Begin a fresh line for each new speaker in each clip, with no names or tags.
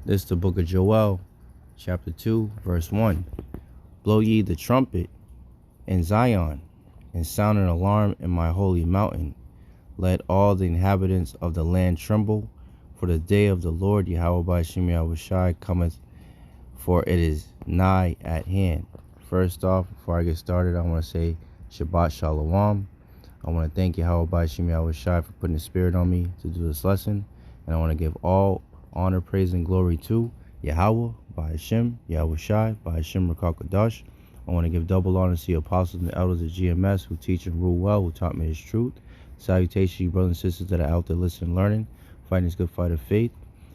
This is the book of Joel, chapter 2, verse 1. Blow ye the trumpet in Zion, and sound an alarm in my holy mountain. Let all the inhabitants of the land tremble, for the day of the Lord Bahasham Yahawashi cometh, for it is nigh at hand. First off, before I get started, I want to say Shabbat Shalom. I want to thank Bahasham Yahawashi for putting the spirit on me to do this lesson. And I want to give all honor, praise, and glory to Yahawah, Bahasham, Yahawashi, Bahasham Rakakadash. I want to give double honor to the apostles and the elders of GMS who teach and rule well, who taught me his truth. Salutation, you brothers and sisters that are out there listening, learning, fighting this good fight of faith.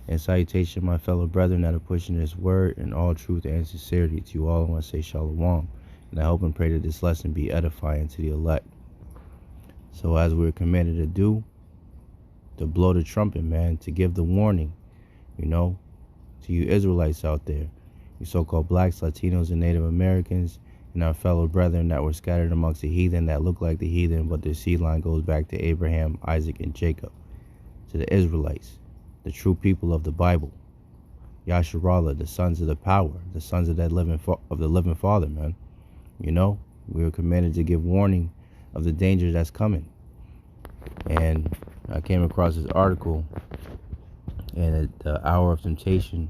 And salutation, my fellow brethren that are pushing this word in all truth and sincerity. To you all, I want to say shalom. And I hope and pray that this lesson be edifying to the elect. So as we're commanded to do, to blow the trumpet, man, to give the warning, to you Israelites out there, you so-called blacks, Latinos, and Native Americans, and our fellow brethren that were scattered amongst the heathen that look like the heathen, but their seed line goes back to Abraham, Isaac, and Jacob. To the Israelites, the true people of the Bible, Yasharallah, the sons of the power, the sons of the living Father, man. We were commanded to give warning of the danger that's coming. And I came across this article, and the hour of temptation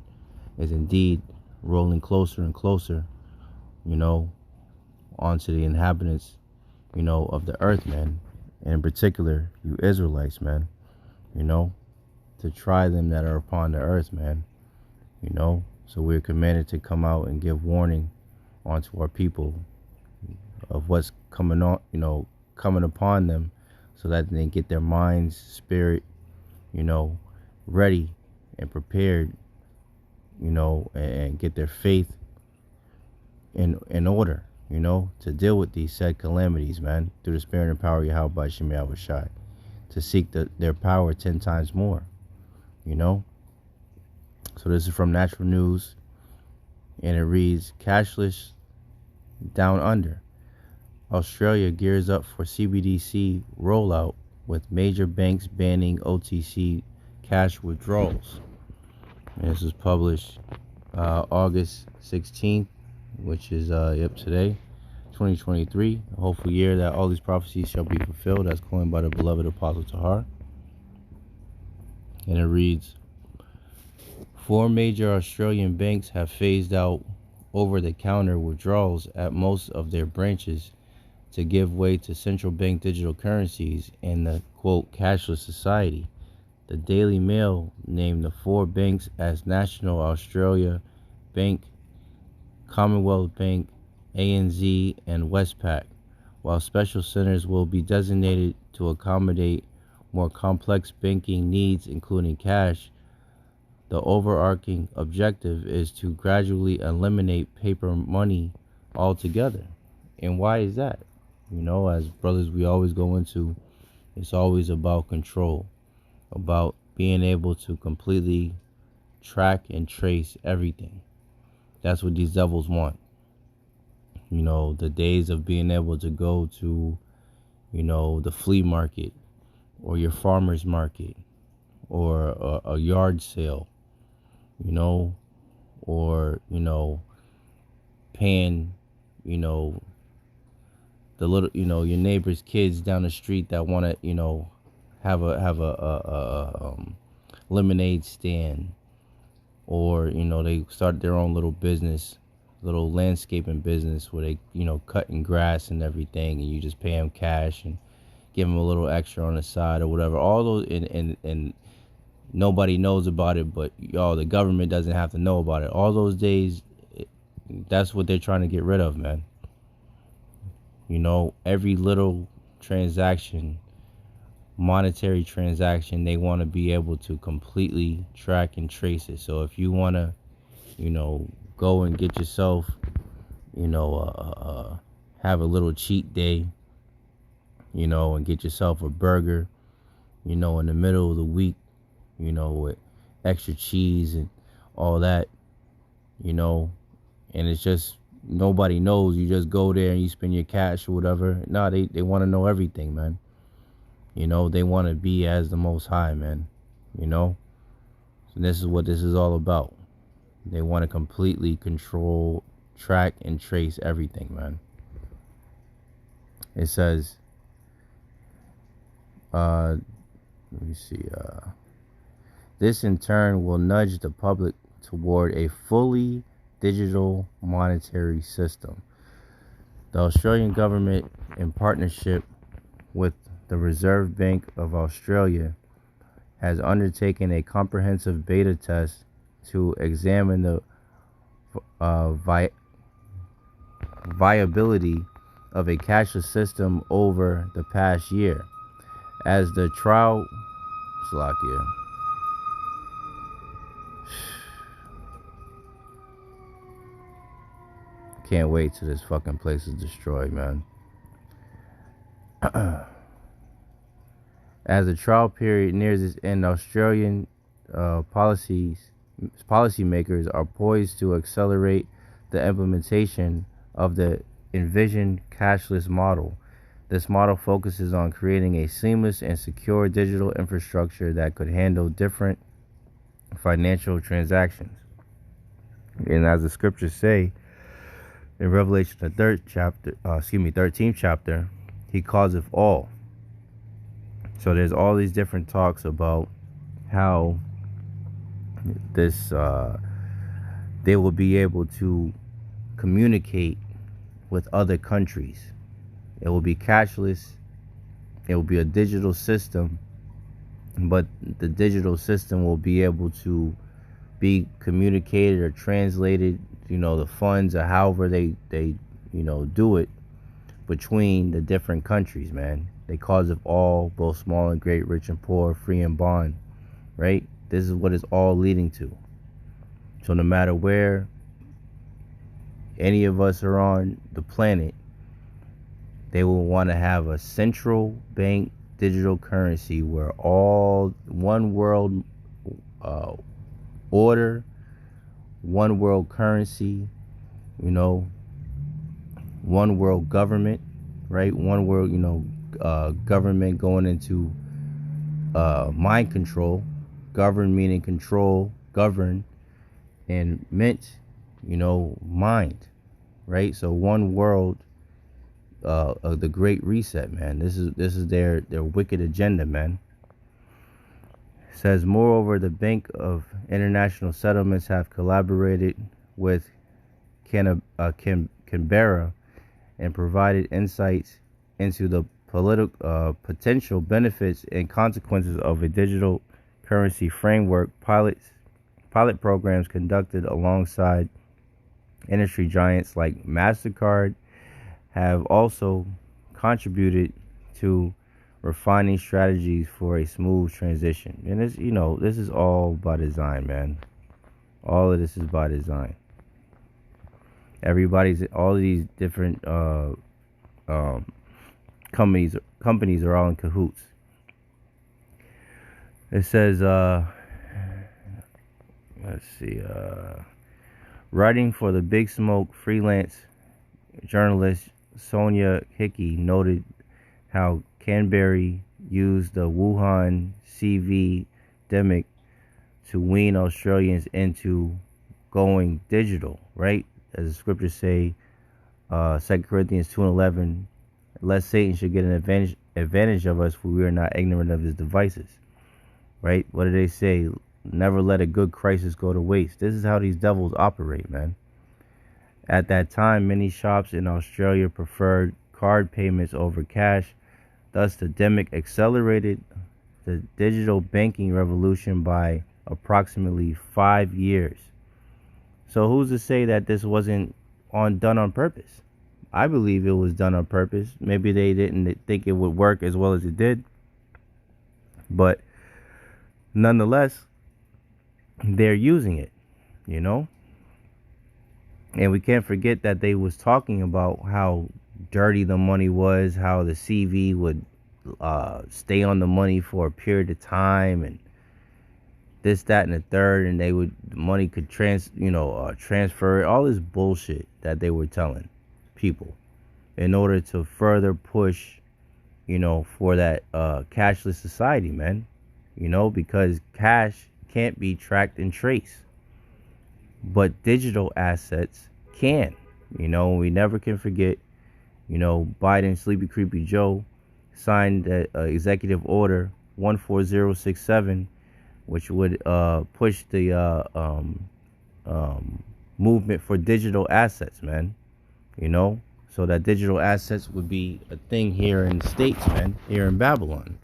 is indeed rolling closer and closer, onto the inhabitants, of the earth, man. And in particular, you Israelites, man, to try them that are upon the earth, man, So we're commanded to come out and give warning onto our people of what's coming on, coming upon them, so that they get their minds, spirit, ready and prepared, and get their faith in order, to deal with these said calamities, man, through the spirit and power of Yahawah by Shem Yahawashi, to seek their power 10 times more, So this is from Natural News, and it reads, Cashless Down Under. Australia gears up for CBDC rollout with major banks banning OTC cash withdrawals. And this was published August 16th, which is today, 2023. A hopeful year that all these prophecies shall be fulfilled, as coined by the beloved Apostle Tahar. And it reads, 4 major Australian banks have phased out over-the-counter withdrawals at most of their branches to give way to central bank digital currencies and the, quote, cashless society. The Daily Mail named the 4 banks as National Australia Bank, Commonwealth Bank, ANZ, and Westpac, while special centers will be designated to accommodate more complex banking needs, including cash. The overarching objective is to gradually eliminate paper money altogether. And why is that? As brothers, we always go into, it's always about control, about being able to completely track and trace everything. That's what these devils want. The days of being able to go to, the flea market or your farmer's market or a yard sale, or, paying, the little, your neighbor's kids down the street that want to, have a lemonade stand, or, they start their own little business, little landscaping business where they, cutting grass and everything, and you just pay them cash and give them a little extra on the side or whatever. All those, and nobody knows about it, but the government doesn't have to know about it. All those days, that's what they're trying to get rid of, man. Every little transaction, monetary transaction, they want to be able to completely track and trace it. So if you want to, go and get yourself, have a little cheat day, and get yourself a burger, in the middle of the week, with extra cheese and all that, and it's just, nobody knows. You just go there and you spend your cash or whatever. No, they want to know everything, man. They want to be as the Most High, man. So this is what this is all about. They want to completely control, track, and trace everything, man. It says, let me see, this in turn will nudge the public toward a fully digital monetary system. The Australian government, in partnership with the Reserve Bank of Australia, has undertaken a comprehensive beta test to examine the viability of a cashless system over the past year. As the trial, Slovakia. Can't wait till this fucking place is destroyed, man. As the trial period nears its end, Australian policymakers are poised to accelerate the implementation of the envisioned cashless model. This model focuses on creating a seamless and secure digital infrastructure that could handle different financial transactions. And as the scriptures say in Revelation, the 13th chapter, he causeth all. So there's all these different talks about how this they will be able to communicate with other countries. It will be cashless. It will be a digital system, but the digital system will be able to be communicated or translated, the funds or however they do it between the different countries, man. They cause of all, both small and great, rich and poor, free and bond, right? This is what it's all leading to. So no matter where any of us are on the planet, they will want to have a central bank digital currency where all one world order, one world currency, one world government, right? One world, government going into mind control. Govern meaning control, govern, and mint, mind, right? So one world, of the Great Reset, man. This is their wicked agenda, man. It says, moreover, the Bank of International Settlements have collaborated with Canberra and provided insights into the potential benefits and consequences of a digital currency framework. Pilot programs conducted alongside industry giants like MasterCard have also contributed to refining strategies for a smooth transition. And this is all by design, man. All of this is by design. All of these different companies are all in cahoots. It says, let's see, writing for the Big Smoke, freelance journalist Sonia Hickey noted how Canberra used the Wuhan CV demic to wean Australians into going digital, right? As the scriptures say, 2 Corinthians 2:11, lest Satan should get an advantage of us, for we are not ignorant of his devices, right? What do they say? Never let a good crisis go to waste. This is how these devils operate, man. At that time, many shops in Australia preferred card payments over cash. Thus, the demic accelerated the digital banking revolution by approximately 5 years. So who's to say that this wasn't done on purpose? I believe it was done on purpose. Maybe they didn't think it would work as well as it did. But nonetheless, they're using it, And we can't forget that they was talking about how dirty the money was, how the CV would stay on the money for a period of time, and this, that, and the third, and the money could transfer it. All this bullshit that they were telling people in order to further push, for that cashless society, man. Because cash can't be tracked and traced. but digital assets can. We never can forget, Biden, Sleepy Creepy Joe, signed the executive order 14067, which would push the movement for digital assets, man. So that digital assets would be a thing here in the States, man, here in Babylon.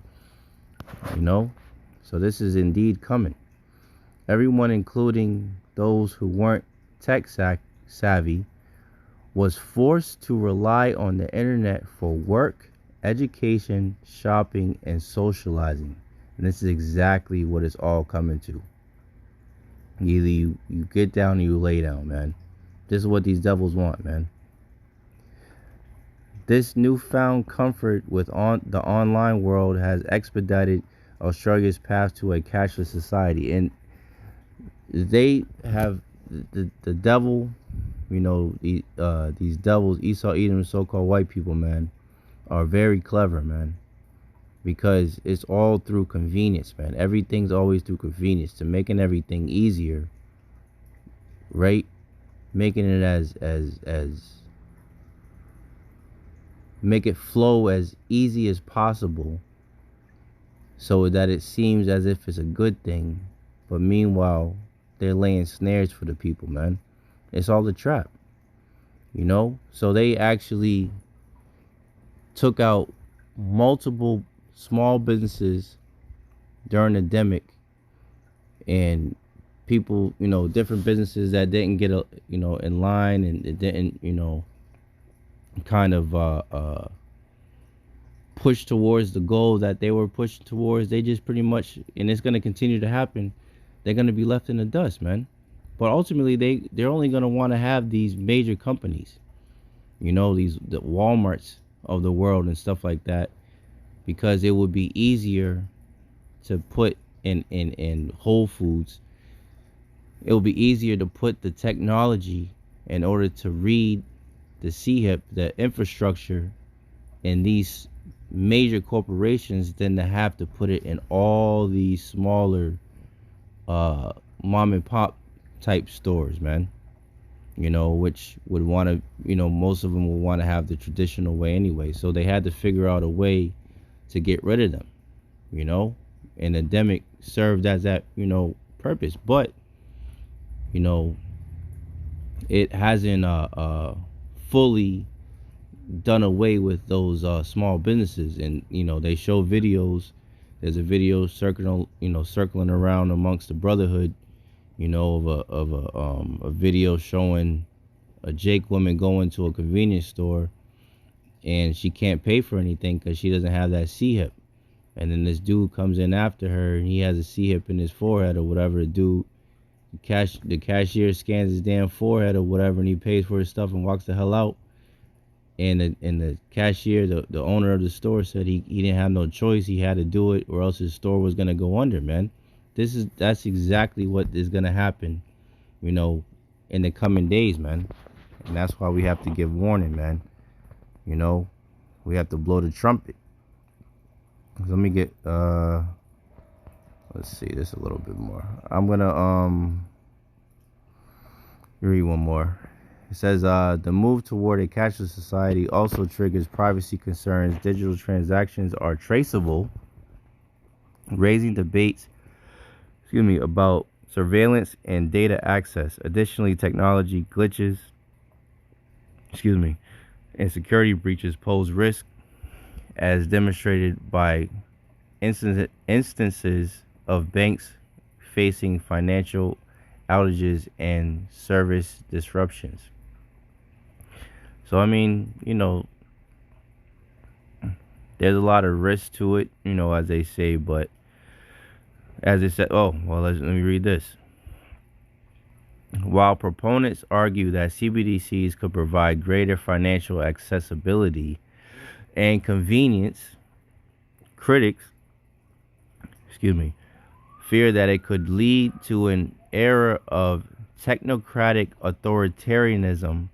So this is indeed coming. Everyone, including those who weren't tech savvy, was forced to rely on the internet for work, education, shopping, and socializing. And this is exactly what it's all coming to. Either you get down or you lay down, man. This is what these devils want, man. This newfound comfort with the online world has expedited Australia's path to a cashless society. And they have the devil, these devils, Esau, Edom, so-called white people, man, are very clever, man, because it's all through convenience, man. Everything's always through convenience, to making everything easier, right? Making it as make it flow as easy as possible, so that it seems as if it's a good thing, but meanwhile they're laying snares for the people, man. It's all a trap, so they actually took out multiple small businesses during the pandemic, and people, different businesses that didn't get in line, and it didn't kind of push towards the goal that they were pushing towards. They just pretty much, and it's going to continue to happen, they're going to be left in the dust, man. But ultimately they're only going to want to have these major companies, the Walmarts of the world and stuff like that, because it would be easier to put in Whole Foods. It will be easier to put the technology in order to read the CHIP, the infrastructure in these major corporations, than to have to put it in all these smaller mom and pop type stores, man. Which would want to, most of them will want to have the traditional way anyway. So they had to figure out a way to get rid of them, and the endemic served as that, purpose. But, it hasn't fully done away with those small businesses. And, they show videos. There's a video circling around amongst the brotherhood, of a video showing a Jake woman going to a convenience store, and she can't pay for anything because she doesn't have that C-hip. And then this dude comes in after her, and he has a C-hip in his forehead or whatever. The cashier scans his damn forehead or whatever, and he pays for his stuff and walks the hell out. And the cashier, the owner of the store, said he didn't have no choice. He had to do it, or else his store was gonna go under, man. That's exactly what is gonna happen, in the coming days, man. And that's why we have to give warning, man. We have to blow the trumpet. Let me get let's see this a little bit more. I'm gonna read one more. It says the move toward a cashless society also triggers privacy concerns. Digital transactions are traceable, raising debates about surveillance and data access. Additionally, technology glitches and security breaches pose risk, as demonstrated by instances of banks facing financial outages and service disruptions. So, I mean, there's a lot of risk to it, as they say, but as it said, let me read this. While proponents argue that CBDCs could provide greater financial accessibility and convenience, critics, fear that it could lead to an era of technocratic authoritarianism.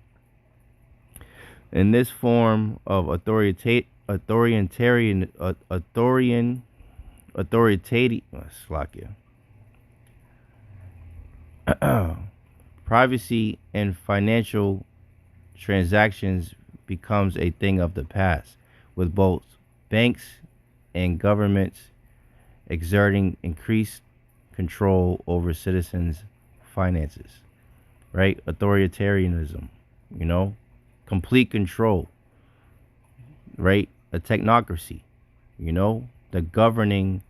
In this form of authoritarian, Privacy in financial transactions becomes a thing of the past, with both banks and governments exerting increased control over citizens' finances, right? Authoritarianism, complete control, right? A technocracy, the governing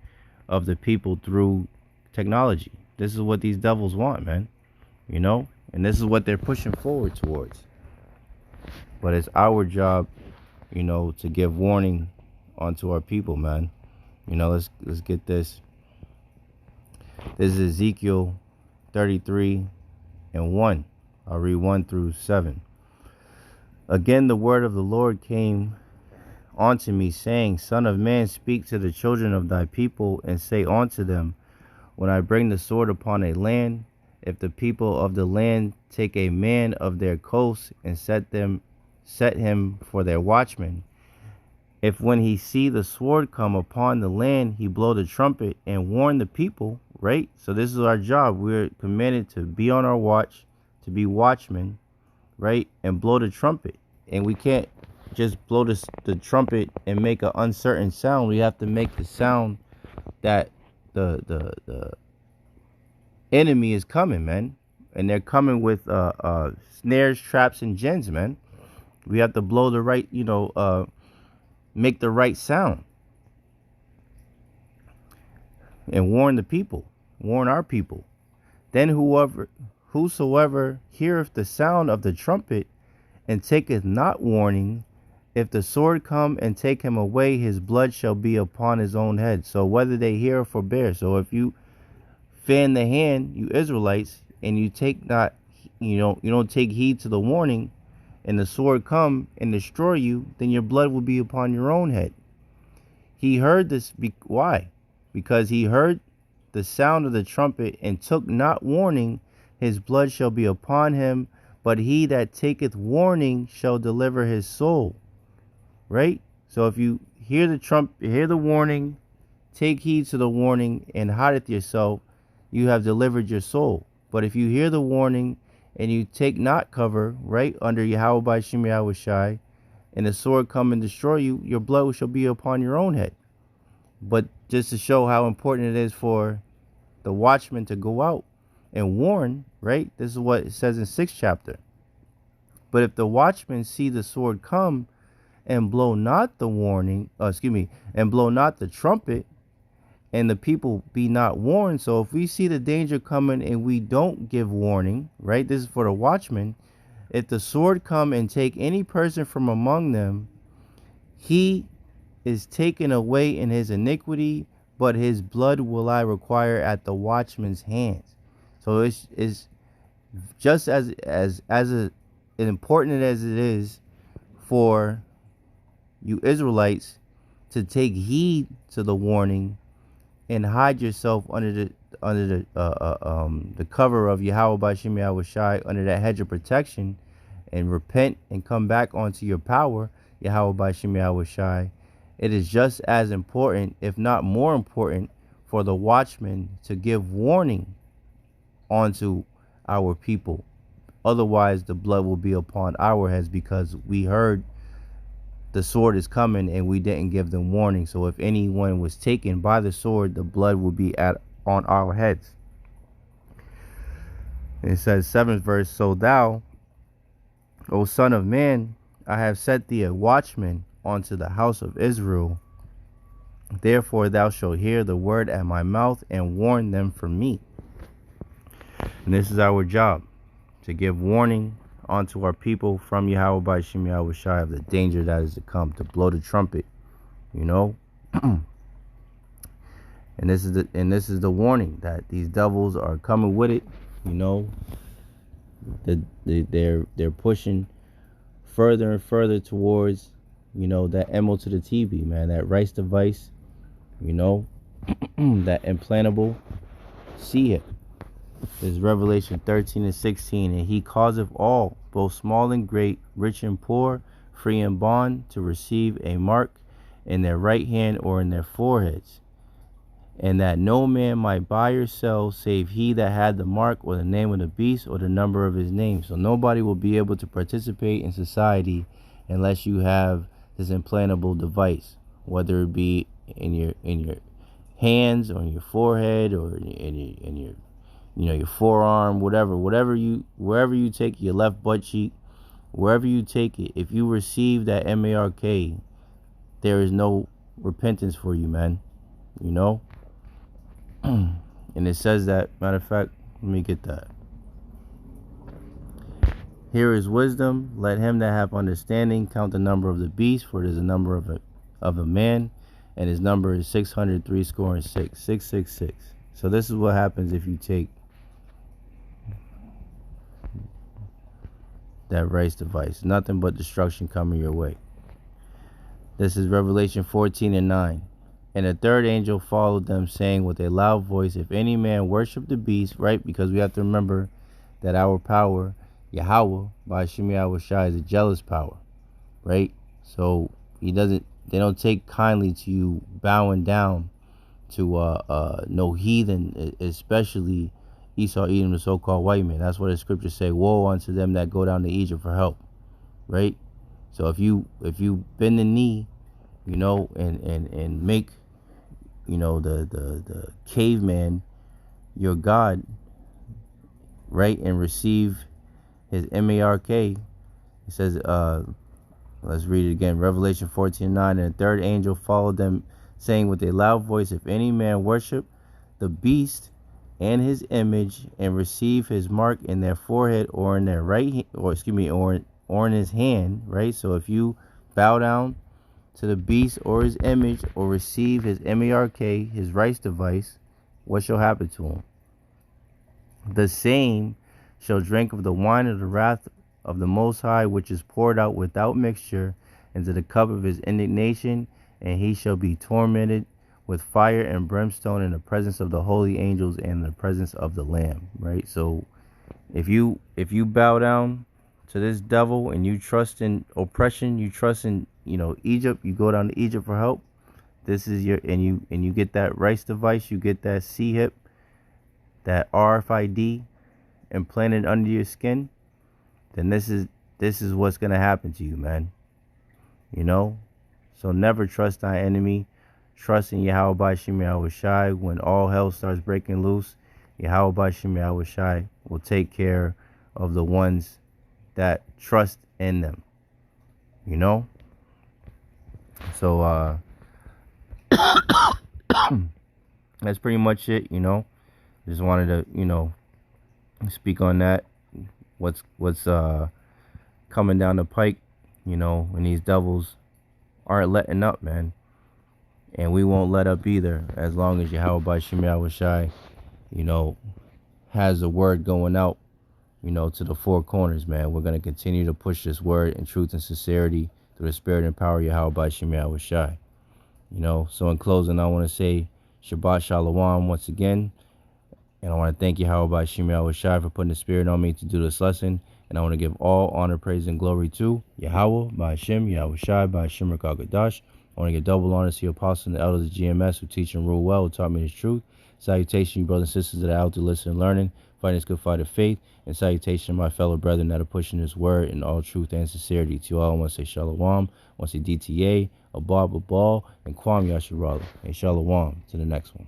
of the people through technology. This is what these devils want, man, and this is what they're pushing forward towards. But it's our job, to give warning onto our people, man. Let's get this. This is Ezekiel 33 and 1. I'll read 1 through 7. Again, the word of the Lord came unto me, saying, Son of man, speak to the children of thy people, and say unto them, when I bring the sword upon a land, if the people of the land take a man of their coast and set him for their watchman, if when he see the sword come upon the land, he blow the trumpet and warn the people, right? So this is our job. We're commanded to be on our watch, to be watchmen, right? And blow the trumpet. And we can't just blow the trumpet and make an uncertain sound. We have to make the sound that the enemy is coming, man. And they're coming with snares, traps, and gins, man. We have to blow the right, make the right sound. And warn the people. Warn our people. Then whosoever heareth the sound of the trumpet and taketh not warning, if the sword come and take him away, his blood shall be upon his own head. So whether they hear or forbear. So if you fan the hand, you Israelites, and you take not, you don't take heed to the warning, and the sword come and destroy you, then your blood will be upon your own head. He heard this. Why? Because he heard the sound of the trumpet and took not warning, his blood shall be upon him, but he that taketh warning shall deliver his soul. Right? So if you hear the trumpet, hear the warning, take heed to the warning, and hideth yourself, you have delivered your soul. But if you hear the warning and you take not cover, right, under Yahawah Bahasham Yahawashi, and the sword come and destroy you, your blood shall be upon your own head. But just to show how important it is for the watchman to go out and warn, right? This is what it says in 6th chapter. But if the watchman see the sword come and blow not the warning, and blow not the trumpet, and the people be not warned. So if we see the danger coming and we don't give warning, right? This is for the watchman. If the sword come and take any person from among them, he is taken away in his iniquity, but his blood will I require at the watchman's hands. So it's just as important as it is for you Israelites to take heed to the warning and hide yourself under the cover of Yahawah Bahasham Yahawashi, under that hedge of protection, and repent and come back onto your power, Yahawah Bahasham Yahawashi. It is just as important, if not more important, for the watchman to give warning onto our people. Otherwise, the blood will be upon our heads, because we heard the sword is coming and we didn't give them warning. So if anyone was taken by the sword, the blood will be on our heads. And it says, 7th verse, So thou, O son of man, I have set thee a watchman unto the house of Israel. Therefore thou shalt hear the word at my mouth and warn them from me. And this is our job, to give warning onto our people from Yahawah Bahasham Yahawashi of the danger that is to come, to blow the trumpet, and this is the warning that these devils are coming with it. They're pushing further and further towards that MO to the TV, man, that rice device, that implantable seer. This is Revelation 13 and 16. And he causeth all, both small and great, rich and poor, free and bond, to receive a mark in their right hand or in their foreheads, and that no man might buy or sell save he that had the mark or the name of the beast or the number of his name. So nobody will be able to participate in society unless you have this implantable device, whether it be in your hands or in your forehead or in your your forearm, wherever you take your left butt cheek, wherever you take it. If you receive that mark, there is no repentance for you, man. You know. And it says that, matter of fact, let me get that. Here is wisdom. Let him that have understanding count the number of the beast, for it is the number of a man, and his number is 603 score and 666. So this is what happens if you take that rice device. Nothing but destruction coming your way. This is Revelation 14:9. And the third angel followed them, saying with a loud voice, if any man worship the beast, right? Because we have to remember that our power, Yahawah, Bahasham Yahawashi, is a jealous power, right? So they don't take kindly to you bowing down to no heathen, especially Esau, Edom, the so-called white man. That's what the scriptures say, woe unto them that go down to Egypt for help, right? So if you bend the knee, and make the caveman your god, right, and receive his mark. It says, let's read it again. Revelation 14:9. And the third angel followed them, saying with a loud voice, if any man worship the beast and his image, and receive his mark in their forehead or in their or in his hand, right? So if you bow down to the beast or his image, or receive his mark, his rice device, what shall happen to him? The same shall drink of the wine of the wrath of the Most High, which is poured out without mixture into the cup of his indignation, and he shall be tormented with fire and brimstone in the presence of the holy angels and in the presence of the Lamb. Right? So if you bow down to this devil and you trust in oppression, you trust in Egypt, you go down to Egypt for help. This is and you get that rice device, you get that C-hip, that RFID implanted under your skin, then this is what's gonna happen to you, man. So never trust thy enemy. Trust in Yahawah Bahasham Yahawashi. When all hell starts breaking loose, Yahawah Bahasham Yahawashi will take care of the ones that trust in them. So that's pretty much it. Just wanted to speak on that. What's coming down the pike, when these devils aren't letting up, man. And we won't let up either, as long as Yahawah Bahasham Yahawashi, has the word going out, to the four corners, man. We're going to continue to push this word in truth and sincerity through the spirit and power of Yahawah Bahasham Yahawashi. So in closing, I want to say Shabbat Shalom once again. And I want to thank Yahawah Bahasham Yahawashi for putting the spirit on me to do this lesson. And I want to give all honor, praise, and glory to Yahawah Bahasham Yahawashi Bahasham Rakagadash. I want to give double honor to the apostles and the elders of GMS who teach and rule well, who taught me this truth. Salutation, you brothers and sisters that are out to listen and learning, fighting this good fight of faith. And salutation to my fellow brethren that are pushing this word in all truth and sincerity. To all, I want to say Shalom, I want to say DTA, Abab, Abal, and Kwam Yasharala. And Shalom to the next one.